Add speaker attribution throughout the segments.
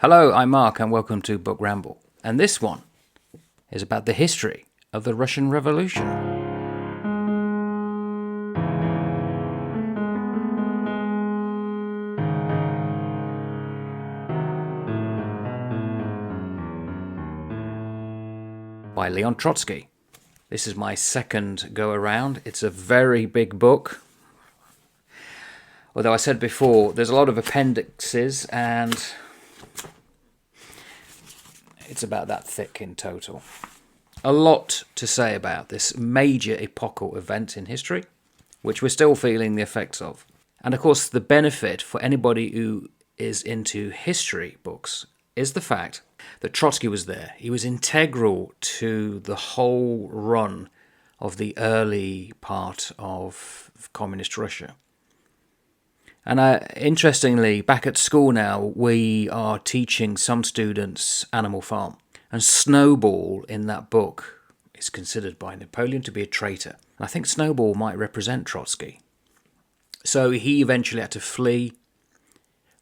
Speaker 1: Hello, I'm Mark and welcome to Book Ramble. And this one is about the history of the Russian Revolution. By Leon Trotsky. This is my second go around. It's a very big book. Although I said before, there's a lot of appendices and it's about that thick in total. A lot to say about this major epochal event in history, which we're still feeling the effects of. And of course, the benefit for anybody who is into history books is the fact that Trotsky was there. He was integral to the whole run of the early part of communist Russia. And interestingly, back at school now, we are teaching some students Animal Farm. And Snowball in that book is considered by Napoleon to be a traitor. And I think Snowball might represent Trotsky. So he eventually had to flee,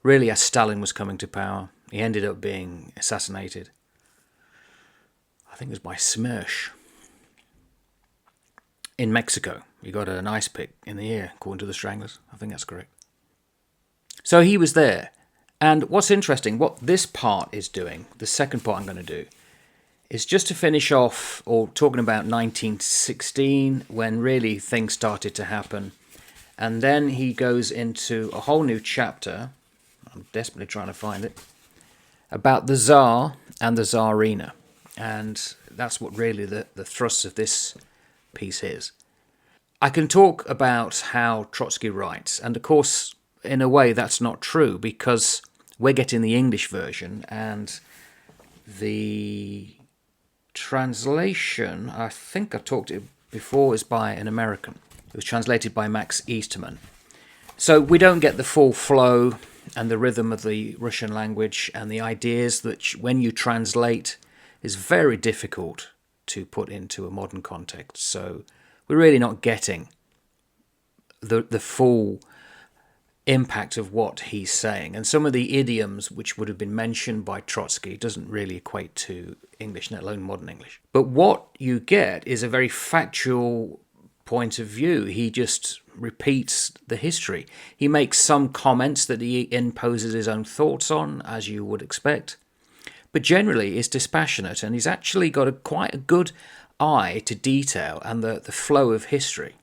Speaker 1: really as Stalin was coming to power. He ended up being assassinated. I think it was by Smersh. In Mexico, he got an ice pick in the ear, according to the Stranglers. I think that's correct. So he was there. And what's interesting, what this part is doing, the second part I'm going to do, is just to finish off, or talking about 1916, when really things started to happen. And then he goes into a whole new chapter, I'm desperately trying to find it, about the Tsar and the Tsarina. And that's what really the thrust of this piece is. I can talk about how Trotsky writes, and of course, in a way, that's not true, because we're getting the English version, and the translation, I think I talked it before, is by an American. It was translated by Max Easterman. So we don't get the full flow and the rhythm of the Russian language and the ideas that when you translate is very difficult to put into a modern context. So we're really not getting the full impact of what he's saying. And some of the idioms which would have been mentioned by Trotsky doesn't really equate to English, let alone modern English. But what you get is a very factual point of view. He just repeats the history. He makes some comments that he imposes his own thoughts on, as you would expect. But generally is dispassionate, and he's actually got quite a good eye to detail and the flow of history.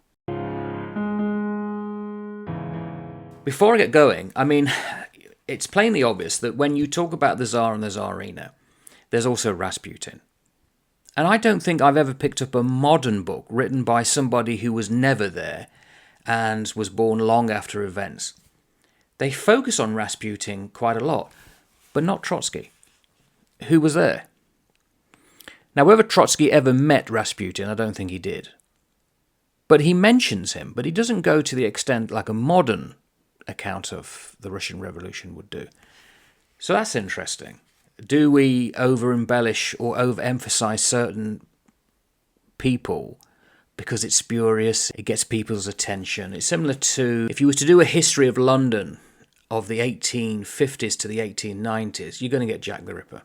Speaker 1: Before I get going, I mean, it's plainly obvious that when you talk about the Tsar and the Tsarina, there's also Rasputin. And I don't think I've ever picked up a modern book written by somebody who was never there and was born long after events. They focus on Rasputin quite a lot, but not Trotsky, who was there. Now, whether Trotsky ever met Rasputin, I don't think he did. But he mentions him, but he doesn't go to the extent like a modern account of the Russian Revolution would do. So that's interesting. Do we over-embellish or over-emphasize certain people because it's spurious, it gets people's attention? It's similar to if you were to do a history of London of the 1850s to the 1890s, you're going to get Jack the Ripper.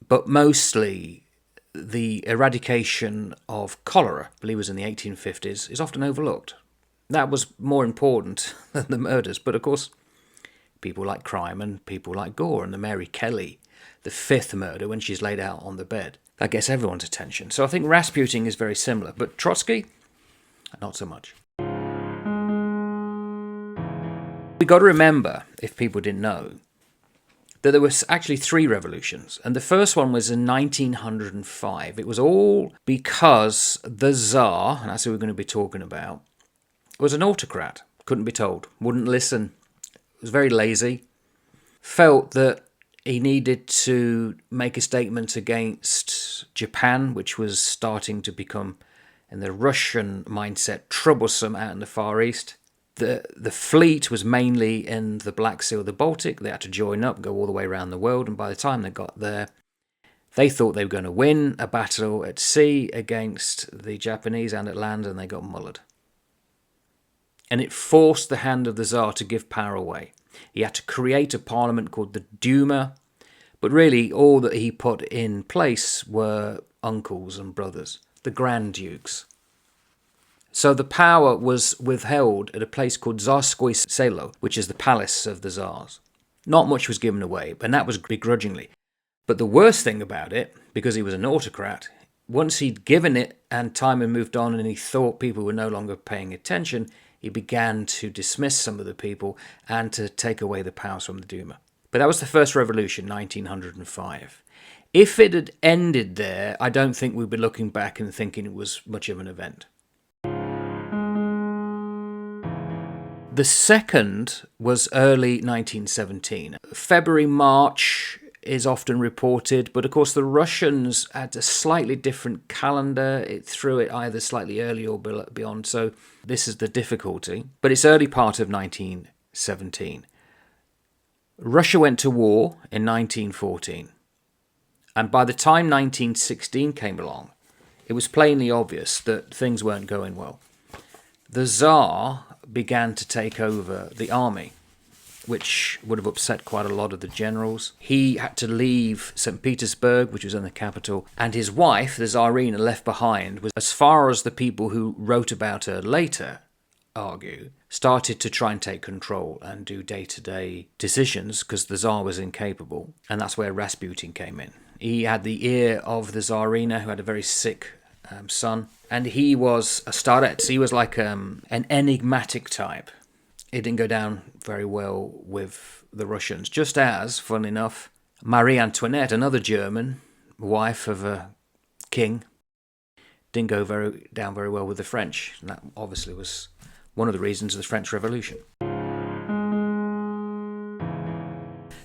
Speaker 1: But mostly the eradication of cholera, I believe it was in the 1850s, is often overlooked. That was more important than the murders. But of course, people like crime and people like gore. And the Mary Kelly, the fifth murder when she's laid out on the bed, that gets everyone's attention. So I think Rasputin is very similar. But Trotsky, not so much. We've got to remember, if people didn't know, that there was actually 3 revolutions. And the first one was in 1905. It was all because the Tsar, and that's who we're going to be talking about, was an autocrat, couldn't be told, wouldn't listen, was very lazy, felt that he needed to make a statement against Japan, which was starting to become, in the Russian mindset, troublesome out in the Far East. The fleet was mainly in the Black Sea or the Baltic. They had to join up, go all the way around the world, and by the time they got there, they thought they were going to win a battle at sea against the Japanese and at land, and they got mullered. And it forced the hand of the Tsar to give power away. He had to create a parliament called the Duma, but really all that he put in place were uncles and brothers, the Grand Dukes. So the power was withheld at a place called Tsarskoye Selo, which is the palace of the Tsars. Not much was given away, and that was begrudgingly. But the worst thing about it, because he was an autocrat, once he'd given it and time had moved on and he thought people were no longer paying attention, he began to dismiss some of the people and to take away the powers from the Duma. But that was the first revolution, 1905. If it had ended there, I don't think we'd be looking back and thinking it was much of an event. The second was early 1917. February, March is often reported, but of course the Russians had a slightly different calendar. It threw it either slightly early or beyond, so this is the difficulty. But it's early part of 1917. Russia went to war in 1914. And by the time 1916 came along, it was plainly obvious that things weren't going well. The Tsar began to take over the army, which would have upset quite a lot of the generals. He had to leave St. Petersburg, which was in the capital, and his wife, the Tsarina, left behind, was, as far as the people who wrote about her later argue, started to try and take control and do day-to-day decisions because the Tsar was incapable. And that's where Rasputin came in. He had the ear of the Tsarina, who had a very sick son, and he was a starets. He was like an enigmatic type. It didn't go down very well with the Russians, just as, funnily enough, Marie Antoinette, another German, wife of a king, didn't go down very well with the French. And that obviously was one of the reasons of the French Revolution.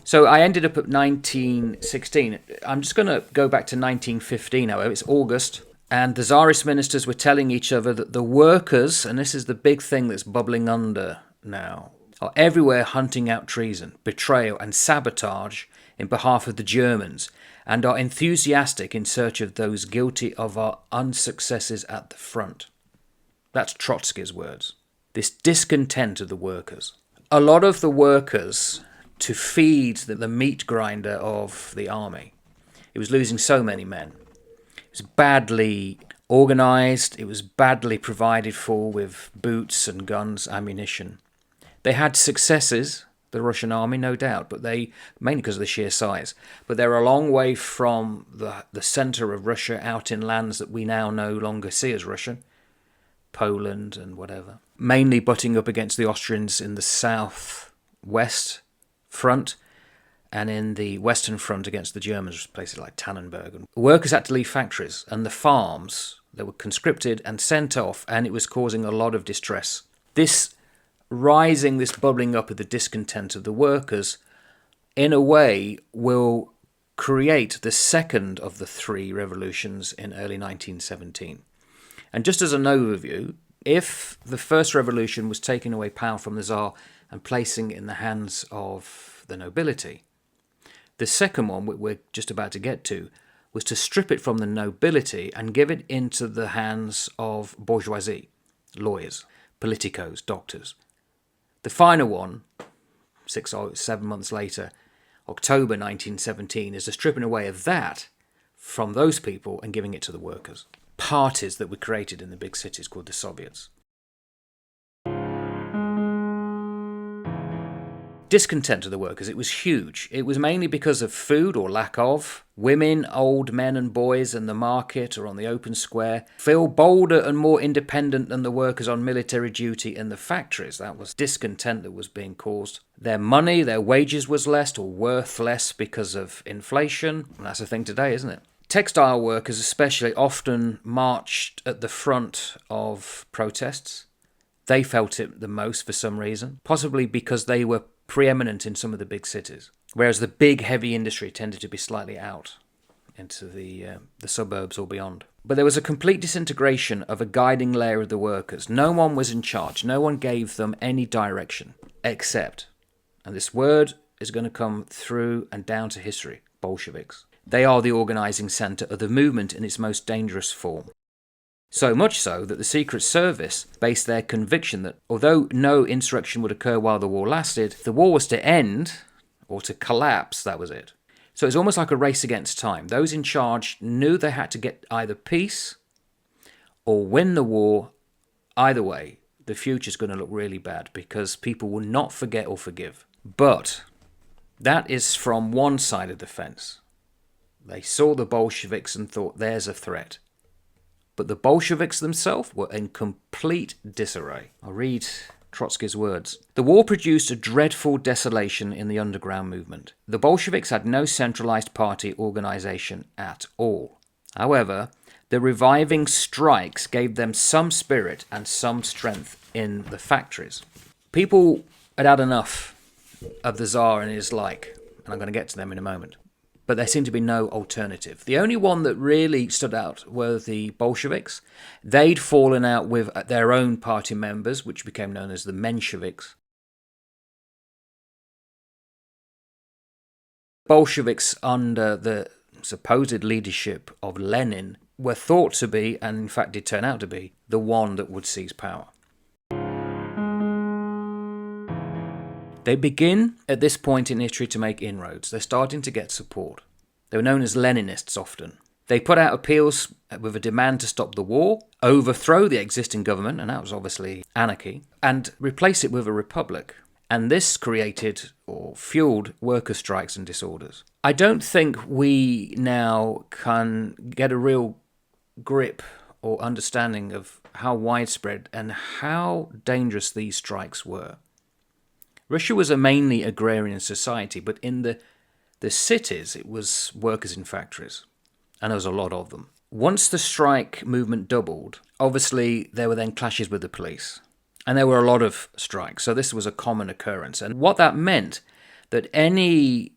Speaker 1: So I ended up at 1916. I'm just going to go back to 1915, however. It's August, and the Tsarist ministers were telling each other that the workers, and this is the big thing that's bubbling under now, are everywhere hunting out treason, betrayal and sabotage in behalf of the Germans, and are enthusiastic in search of those guilty of our unsuccesses at the front. That's Trotsky's words. This discontent of the workers. A lot of the workers, to feed the meat grinder of the army, it was losing so many men. It was badly organised, it was badly provided for with boots and guns, ammunition. They had successes, the Russian army, no doubt, but they, mainly because of the sheer size, but they're a long way from the centre of Russia, out in lands that we now no longer see as Russian, Poland and whatever. Mainly butting up against the Austrians in the south-west front, and in the western front against the Germans, places like Tannenberg. And workers had to leave factories, and the farms, they were conscripted and sent off, and it was causing a lot of distress. This bubbling up of the discontent of the workers, in a way, will create the second of the three revolutions in early 1917. And just as an overview, if the first revolution was taking away power from the Tsar and placing it in the hands of the nobility, the second one, we're just about to get to, was to strip it from the nobility and give it into the hands of bourgeoisie, lawyers, politicos, doctors. The final one, 6 or 7 months later, October 1917, is the stripping away of that from those people and giving it to the workers. Parties that were created in the big cities called the Soviets. Discontent of the workers, it was huge. It was mainly because of food or lack of. Women, old men and boys in the market or on the open square feel bolder and more independent than the workers on military duty in the factories. That was discontent that was being caused. Their money, their wages was less or worth less because of inflation. And that's the thing today, isn't it? Textile workers especially often marched at the front of protests. They felt it the most for some reason, possibly because they were preeminent in some of the big cities, whereas the big heavy industry tended to be slightly out into the suburbs or beyond. But there was a complete disintegration of a guiding layer of the workers. No one was in charge. No one gave them any direction except, and this word is going to come through and down to history, Bolsheviks. They are the organising centre of the movement in its most dangerous form. So much so that the Secret Service based their conviction that although no insurrection would occur while the war lasted, if the war was to end, or to collapse, that was it. So it's almost like a race against time. Those in charge knew they had to get either peace or win the war. Either way, the future's going to look really bad because people will not forget or forgive. But that is from one side of the fence. They saw the Bolsheviks and thought, there's a threat. But the Bolsheviks themselves were in complete disarray. I'll read Trotsky's words. The war produced a dreadful desolation in the underground movement. The Bolsheviks had no centralized party organization at all. However, the reviving strikes gave them some spirit and some strength in the factories. People had had enough of the Tsar and his like, and I'm going to get to them in a moment. But there seemed to be no alternative. The only one that really stood out were the Bolsheviks. They'd fallen out with their own party members, which became known as the Mensheviks. Bolsheviks, under the supposed leadership of Lenin, were thought to be, and in fact did turn out to be, the one that would seize power. They begin at this point in history to make inroads. They're starting to get support. They were known as Leninists often. They put out appeals with a demand to stop the war, overthrow the existing government, and that was obviously anarchy, and replace it with a republic. And this created or fueled worker strikes and disorders. I don't think we now can get a real grip or understanding of how widespread and how dangerous these strikes were. Russia was a mainly agrarian society, but in the cities it was workers in factories, and there was a lot of them. Once the strike movement doubled, obviously there were then clashes with the police, and there were a lot of strikes, so this was a common occurrence. And what that meant, that any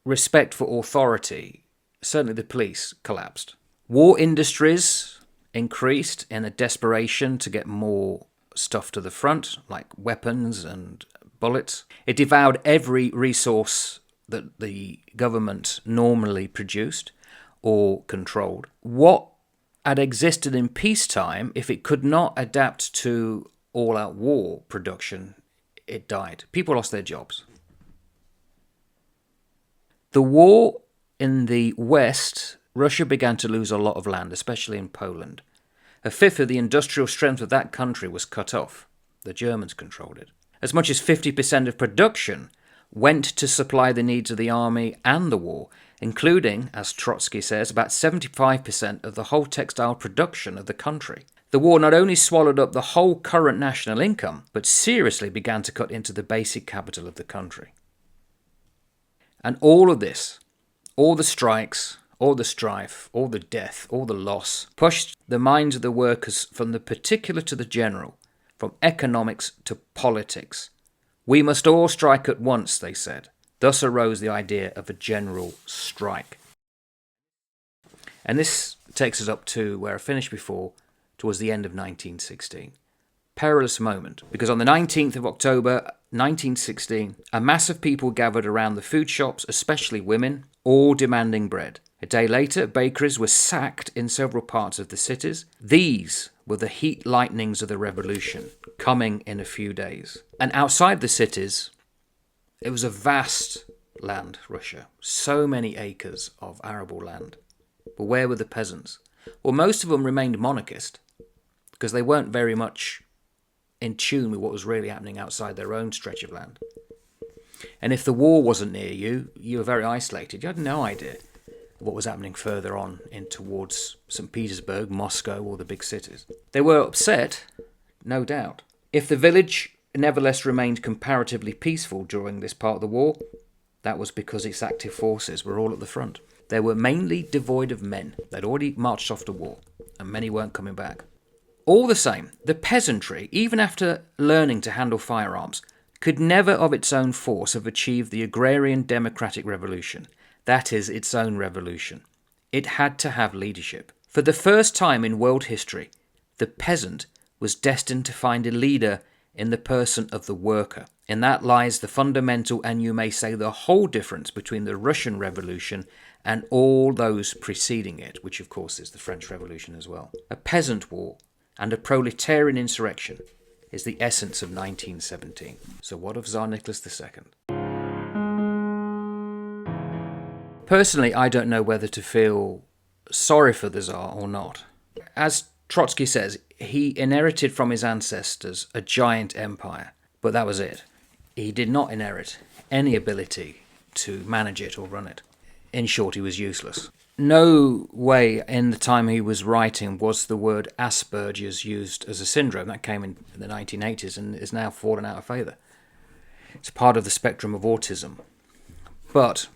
Speaker 1: respect for authority, certainly the police, collapsed. War industries increased in a desperation to get more stuff to the front, like weapons and bullets. It devoured every resource that the government normally produced or controlled. What had existed in peacetime, if it could not adapt to all-out war production, it died. People lost their jobs. The war in the West, Russia began to lose a lot of land, especially in Poland. A fifth of the industrial strength of that country was cut off. The Germans controlled it. As much as 50% of production went to supply the needs of the army and the war, including, as Trotsky says, about 75% of the whole textile production of the country. The war not only swallowed up the whole current national income, but seriously began to cut into the basic capital of the country. And all of this, all the strikes, all the strife, all the death, all the loss, pushed the minds of the workers from the particular to the general, from economics to politics. We must all strike at once, they said. Thus arose the idea of a general strike. And this takes us up to where I finished before, towards the end of 1916. Perilous moment, because on the 19th of October 1916, a mass of people gathered around the food shops, especially women, all demanding bread. A day later, bakeries were sacked in several parts of the cities. These were the heat lightnings of the revolution, coming in a few days. And outside the cities, it was a vast land, Russia. So many acres of arable land. But where were the peasants? Well, most of them remained monarchist, because they weren't very much in tune with what was really happening outside their own stretch of land. And if the war wasn't near you, you were very isolated. You had no idea what was happening further on in towards St. Petersburg, Moscow, or the big cities. They were upset, no doubt. If the village nevertheless remained comparatively peaceful during this part of the war, that was because its active forces were all at the front. They were mainly devoid of men. They'd already marched off to war, and many weren't coming back. All the same, the peasantry, even after learning to handle firearms, could never of its own force have achieved the agrarian democratic revolution. That is, its own revolution. It had to have leadership. For the first time in world history, the peasant was destined to find a leader in the person of the worker. In that lies the fundamental, and you may say the whole difference between the Russian Revolution and all those preceding it, which of course is the French Revolution as well. A peasant war and a proletarian insurrection is the essence of 1917. So what of Tsar Nicholas II? Personally, I don't know whether to feel sorry for the Tsar or not. As Trotsky says, he inherited from his ancestors a giant empire, but that was it. He did not inherit any ability to manage it or run it. In short, he was useless. No way in the time he was writing was the word Asperger's used as a syndrome. That came in the 1980s and is now fallen out of favour. It's part of the spectrum of autism. But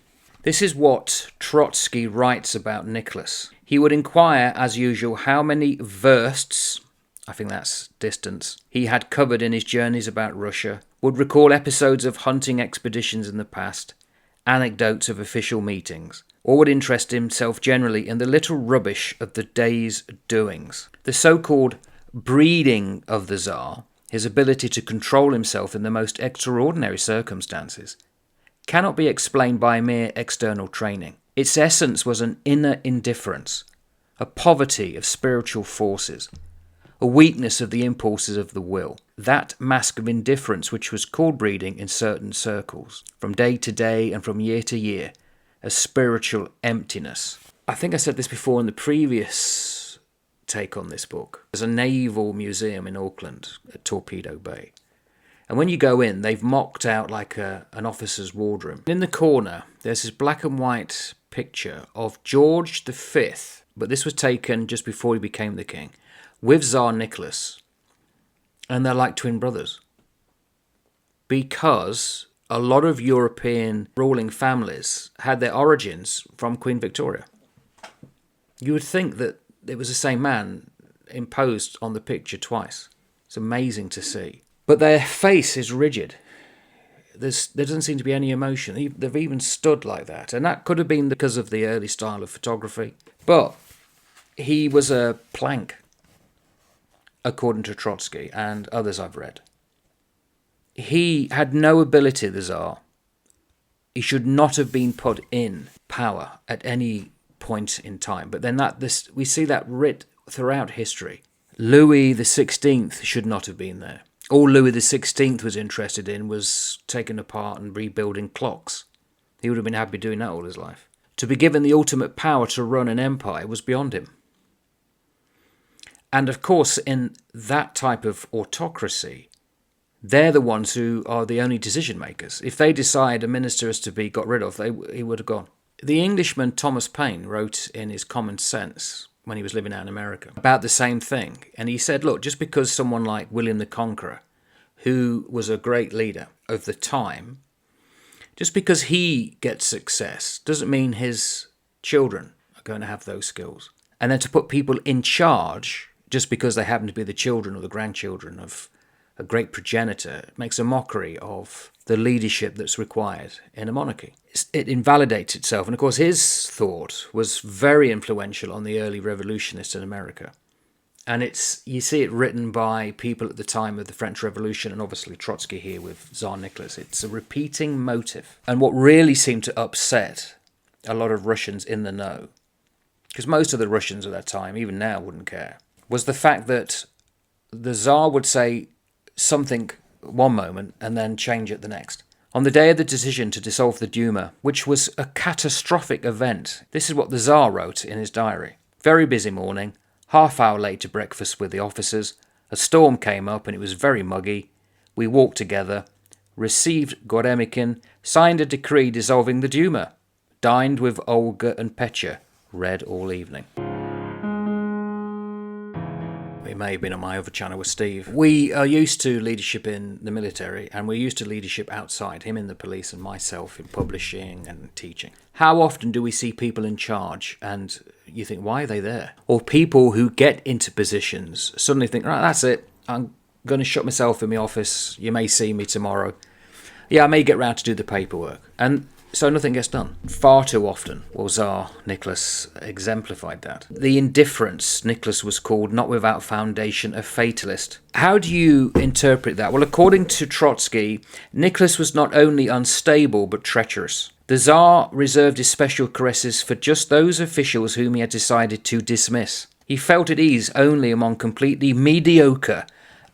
Speaker 1: this is what Trotsky writes about Nicholas. He would inquire, as usual, how many versts, I think that's distance, he had covered in his journeys about Russia, would recall episodes of hunting expeditions in the past, anecdotes of official meetings, or would interest himself generally in the little rubbish of the day's doings. The so-called breeding of the Tsar, his ability to control himself in the most extraordinary circumstances, cannot be explained by mere external training. Its essence was an inner indifference, a poverty of spiritual forces, a weakness of the impulses of the will. That mask of indifference which was called breeding in certain circles, from day to day and from year to year, a spiritual emptiness. I think I said this before in the previous take on this book. There's a naval museum in Auckland at Torpedo Bay. And when you go in, they've mocked out like an officer's wardroom. In the corner, there's this black and white picture of George V, but this was taken just before he became the king, with Tsar Nicholas. And they're like twin brothers. Because a lot of European ruling families had their origins from Queen Victoria. You would think that it was the same man imposed on the picture twice. It's amazing to see. But their face is rigid. There doesn't seem to be any emotion. They've even stood like that. And that could have been because of the early style of photography. But he was a plank, according to Trotsky and others I've read. He had no ability, the Tsar. He should not have been put in power at any point in time. But then we see that writ throughout history. Louis XVI should not have been there. All Louis XVI was interested in was taking apart and rebuilding clocks. He would have been happy doing that all his life. To be given the ultimate power to run an empire was beyond him. And of course, in that type of autocracy, they're the ones who are the only decision makers. If they decide a minister is to be got rid of, he would have gone. The Englishman Thomas Paine wrote in his Common Sense, when he was living out in America, about the same thing. And he said, look, just because someone like William the Conqueror, who was a great leader of the time, just because he gets success doesn't mean his children are going to have those skills. And then to put people in charge just because they happen to be the children or the grandchildren of a great progenitor makes a mockery of the leadership that's required in a monarchy. It invalidates itself. And of course, his thought was very influential on the early revolutionists in America. And you see it written by people at the time of the French Revolution, and obviously Trotsky here with Tsar Nicholas. It's a repeating motive. And what really seemed to upset a lot of Russians in the know, because most of the Russians at that time, even now, wouldn't care, was the fact that the Tsar would say something one moment and then change it the next. On the day of the decision to dissolve the Duma, which was a catastrophic event, this is what the Tsar wrote in his diary. Very busy morning, half-hour late to breakfast with the officers. A storm came up and it was very muggy. We walked together, received Goremikin, signed a decree dissolving the Duma, dined with Olga and Petya, read all evening. It may have been on my other channel with Steve. We are used to leadership in the military, and we're used to leadership outside, him in the police and myself in publishing and teaching. How often do we see people in charge and you think, why are they there? Or people who get into positions suddenly think, right, that's it. I'm going to shut myself in my office. You may see me tomorrow. Yeah, I may get round to do the paperwork. And So nothing gets done. Far too often. Well, Tsar Nicholas exemplified that. The indifference, Nicholas was called, not without foundation, a fatalist. How do you interpret that? Well, according to Trotsky, Nicholas was not only unstable but treacherous. The Tsar reserved his special caresses for just those officials whom he had decided to dismiss. He felt at ease only among completely mediocre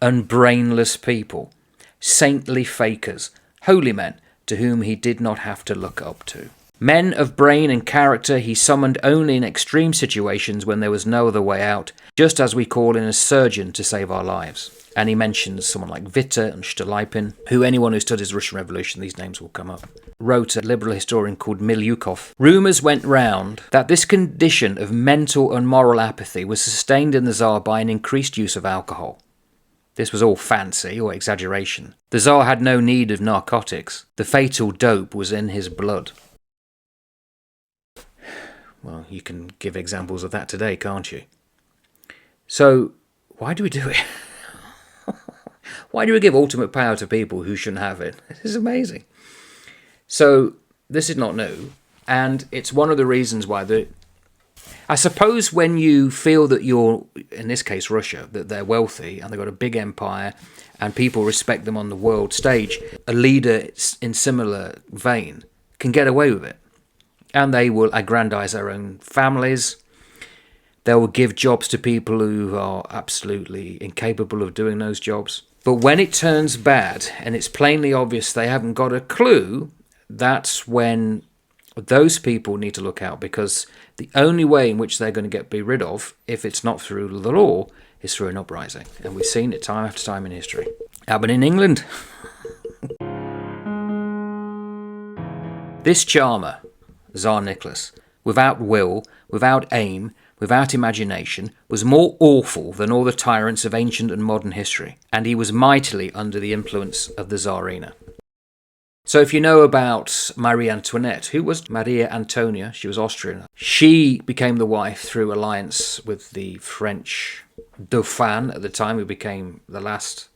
Speaker 1: and brainless people, saintly fakers, holy men, to whom he did not have to look up to. Men of brain and character he summoned only in extreme situations when there was no other way out, just as we call in a surgeon to save our lives. And he mentions someone like Witte and Stolypin, who anyone who studies the Russian Revolution, these names will come up, wrote a liberal historian called Milyukov. Rumours went round that this condition of mental and moral apathy was sustained in the Tsar by an increased use of alcohol. This was all fancy or exaggeration. The Tsar had no need of narcotics. The fatal dope was in his blood. Well, you can give examples of that today, can't you? So, why do we do it? Why do we give ultimate power to people who shouldn't have it? This is amazing. So, this is not new, and it's one of the reasons why I suppose when you feel that you're, in this case Russia, that they're wealthy and they've got a big empire and people respect them on the world stage, a leader in similar vein can get away with it. And they will aggrandize their own families. They will give jobs to people who are absolutely incapable of doing those jobs. But when it turns bad and it's plainly obvious they haven't got a clue, that's when those people need to look out, because the only way in which they're going to be rid of, if it's not through the law, is through an uprising. And we've seen it time after time in history. Happened in England. This charmer, Tsar Nicholas, without will, without aim, without imagination, was more awful than all the tyrants of ancient and modern history, and he was mightily under the influence of the Tsarina. So if you know about Marie Antoinette, who was Maria Antonia, she was Austrian. She became the wife through alliance with the French Dauphin at the time, who became the last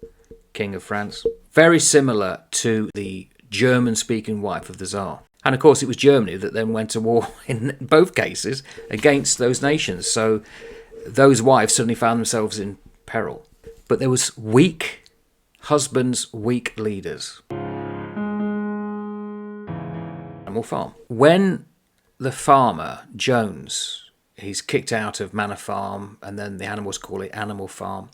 Speaker 1: king of France. Very similar to the German-speaking wife of the Tsar. And of course it was Germany that then went to war in both cases against those nations. So those wives suddenly found themselves in peril. But there was weak husbands, weak leaders. Animal Farm. When the farmer, Jones, he's kicked out of Manor Farm and then the animals call it Animal Farm,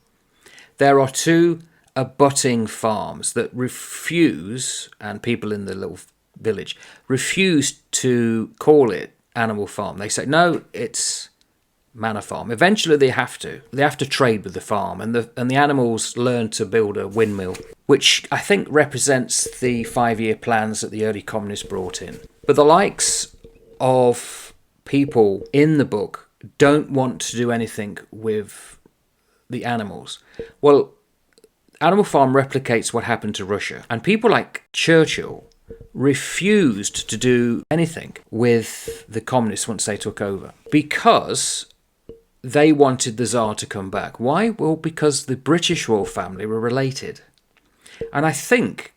Speaker 1: there are two abutting farms that refuse, and people in the little village refuse to call it Animal Farm. They say, no, it's Manor Farm. Eventually they have to trade with the farm, and the animals learn to build a windmill, which I think represents the 5-year plans that the early communists brought in. But the likes of people in the book don't want to do anything with the animals. Well, Animal Farm replicates what happened to Russia, and people like Churchill refused to do anything with the communists once they took over, because they wanted the Tsar to come back. Why? Well, because the British royal family were related. And I think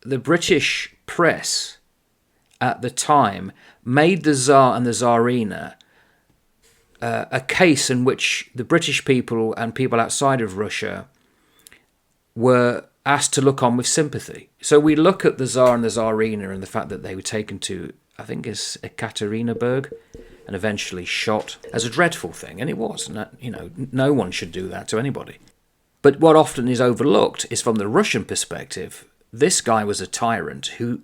Speaker 1: the British press at the time made the Tsar and the Tsarina a case in which the British people and people outside of Russia were asked to look on with sympathy. So we look at the Tsar and the Tsarina and the fact that they were taken to, I think it's Ekaterinburg, and eventually shot, as a dreadful thing. And it was. No one should do that to anybody. But what often is overlooked is, from the Russian perspective, this guy was a tyrant who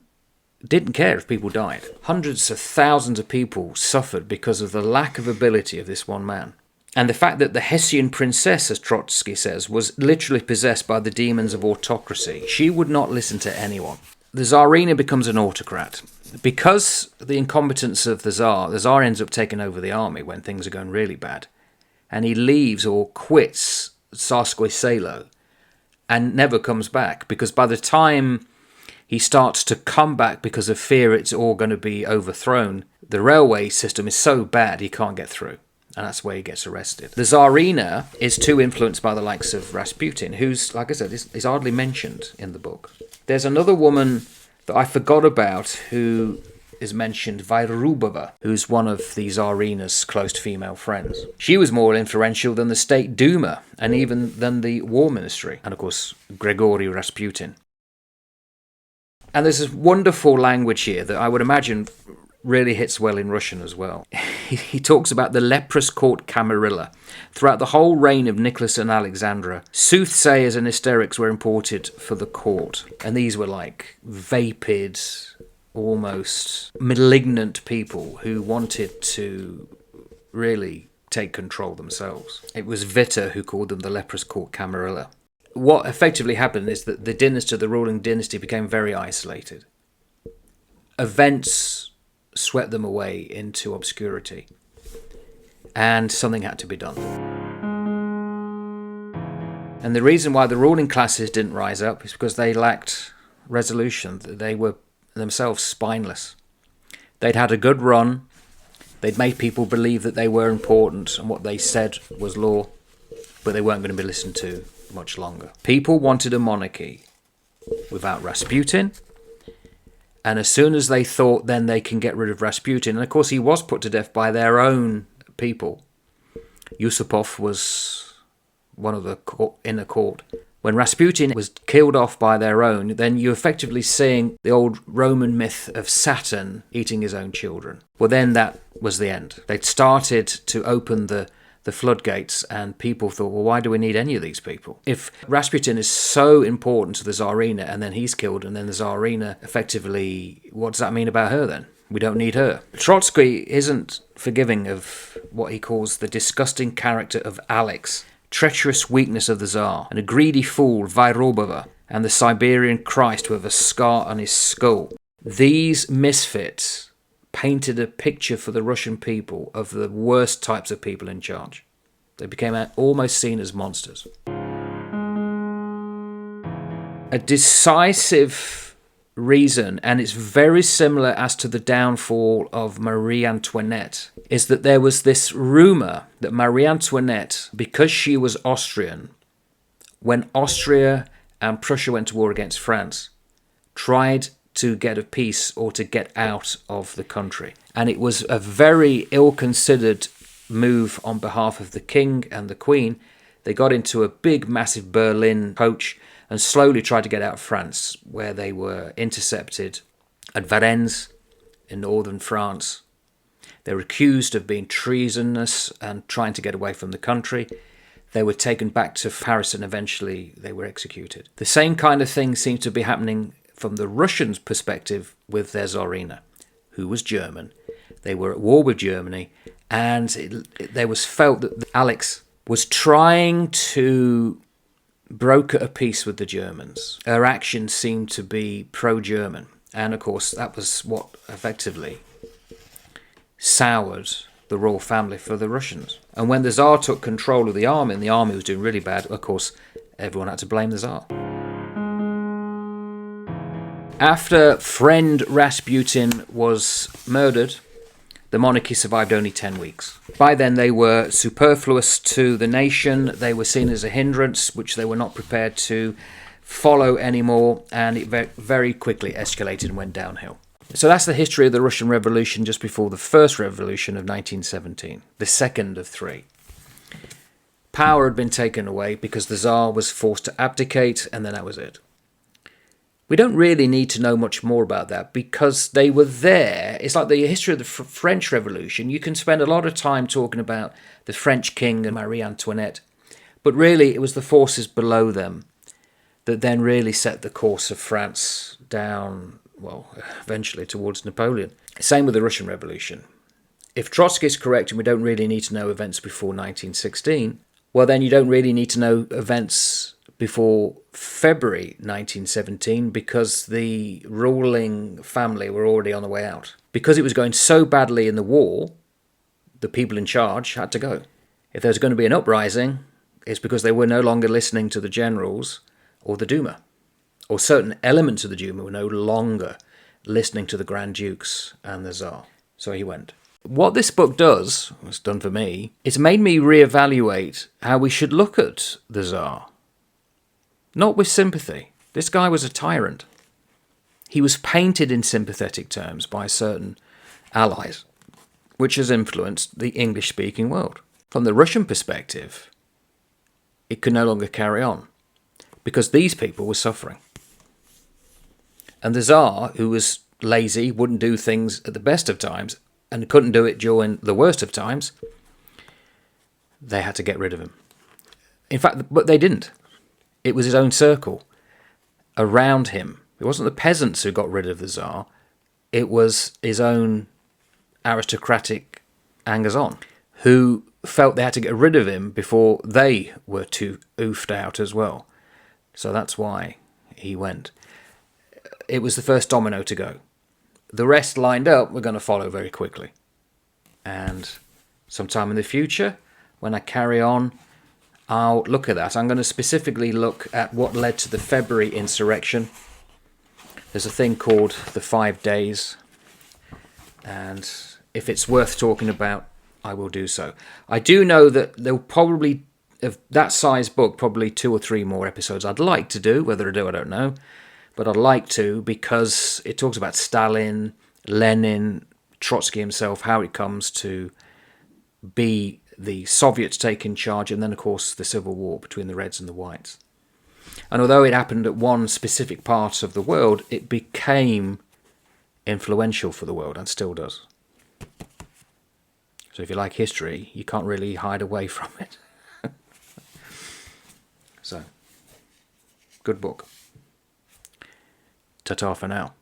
Speaker 1: didn't care if people died. Hundreds of thousands of people suffered because of the lack of ability of this one man. And the fact that the Hessian princess, as Trotsky says, was literally possessed by the demons of autocracy. She would not listen to anyone. The Tsarina becomes an autocrat. Because the incompetence of the Tsar ends up taking over the army when things are going really bad. And he leaves or quits Tsarskoye Selo and never comes back, because by the time he starts to come back because of fear it's all going to be overthrown, the railway system is so bad he can't get through. And that's where he gets arrested. The Tsarina is too influenced by the likes of Rasputin, who's, like I said, is hardly mentioned in the book. There's another woman that I forgot about who is mentioned Vayrubova, who's one of the Tsarina's close female friends. She was more influential than the State Duma and even than the War Ministry, and of course Grigory Rasputin. And there's this wonderful language here that I would imagine really hits well in Russian as well. He talks about the leprous court camarilla. Throughout the whole reign of Nicholas and Alexandra, soothsayers and hysterics were imported for the court. And these were like vapid, almost malignant people who wanted to really take control themselves. It was Witte who called them the leprous court camarilla. What effectively happened is that the ruling dynasty became very isolated. Events swept them away into obscurity, and something had to be done. And the reason why the ruling classes didn't rise up is because they lacked resolution. They were themselves spineless. They'd had a good run. They'd made people believe that they were important and what they said was law, but they weren't going to be listened to much longer. People wanted a monarchy without Rasputin, and as soon as they thought then they can get rid of Rasputin, and of course he was put to death by their own people. Yusupov was one of the inner court. When Rasputin was killed off by their own, then you're effectively seeing the old Roman myth of Saturn eating his own children. Well, then that was the end. They'd started to open the floodgates, and people thought, well, why do we need any of these people? If Rasputin is so important to the Tsarina and then he's killed and then the Tsarina effectively, what does that mean about her then? We don't need her. Trotsky isn't forgiving of what he calls the disgusting character of Alex, treacherous weakness of the Tsar, and a greedy fool, Vayrubova, and the Siberian Christ with a scar on his skull. These misfits painted a picture for the Russian people of the worst types of people in charge. They became almost seen as monsters. A decisive reason, and it's very similar as to the downfall of Marie Antoinette, is that there was this rumour that Marie Antoinette, because she was Austrian, when Austria and Prussia went to war against France, tried to get a peace or to get out of the country. And it was a very ill-considered move on behalf of the king and the queen. They got into a big, massive Berlin coach and slowly tried to get out of France, where they were intercepted at Varennes in northern France. They were accused of being treasonous and trying to get away from the country. They were taken back to Paris and eventually they were executed. The same kind of thing seemed to be happening from the Russians' perspective with their Tsarina, who was German. They were at war with Germany, and there was felt that Alex was trying to broker a peace with the Germans. Her actions seemed to be pro-German, and of course that was what effectively soured the royal family for the Russians. And when the Tsar took control of the army, and the army was doing really bad, of course everyone had to blame the Tsar. After friend Rasputin was murdered, the monarchy survived only 10 weeks. By then they were superfluous to the nation, they were seen as a hindrance which they were not prepared to follow anymore, and it very quickly escalated and went downhill. So that's the history of the Russian Revolution just before the first revolution of 1917, the second of three. Power had been taken away because the Tsar was forced to abdicate, and then that was it. We don't really need to know much more about that because they were there. It's like the history of the French Revolution. You can spend a lot of time talking about the French king and Marie Antoinette, but really it was the forces below them that then really set the course of France down, well, eventually towards Napoleon. Same with the Russian Revolution. If Trotsky is correct and we don't really need to know events before 1916, well, then you don't really need to know events before February 1917 because the ruling family were already on the way out. Because it was going so badly in the war, the people in charge had to go. If there was going to be an uprising, it's because they were no longer listening to the generals or the Duma, or certain elements of the Duma were no longer listening to the Grand Dukes and the Tsar. So he went. What this book does, it's done for me, it's made me reevaluate how we should look at the Tsar. Not with sympathy. This guy was a tyrant. he was painted in sympathetic terms by certain allies, which has influenced the English-speaking world. From the Russian perspective, it could no longer carry on because these people were suffering. And the Tsar, who was lazy, wouldn't do things at the best of times, and couldn't do it during the worst of times, they had to get rid of him. In fact, but they didn't. It was his own circle around him. It wasn't the peasants who got rid of the Tsar. It was his own aristocratic hangers-on who felt they had to get rid of him before they were too oofed out as well. So that's why he went. It was the first domino to go. The rest lined up were going to follow very quickly. And sometime in the future, when I carry on, I'll look at that. I'm going to specifically look at what led to the February insurrection. There's a thing called the 5 Days, and if it's worth talking about, I will do so. I do know that there'll probably, of that size book, probably 2 or 3 more episodes I'd like to do. Whether I do, I don't know. But I'd like to, because it talks about Stalin, Lenin, Trotsky himself, how it comes to be the Soviets taking charge, and then, of course, the civil war between the Reds and the Whites. And although it happened at one specific part of the world, it became influential for the world and still does. So if you like history, you can't really hide away from it. So, good book. Ta-ta for now.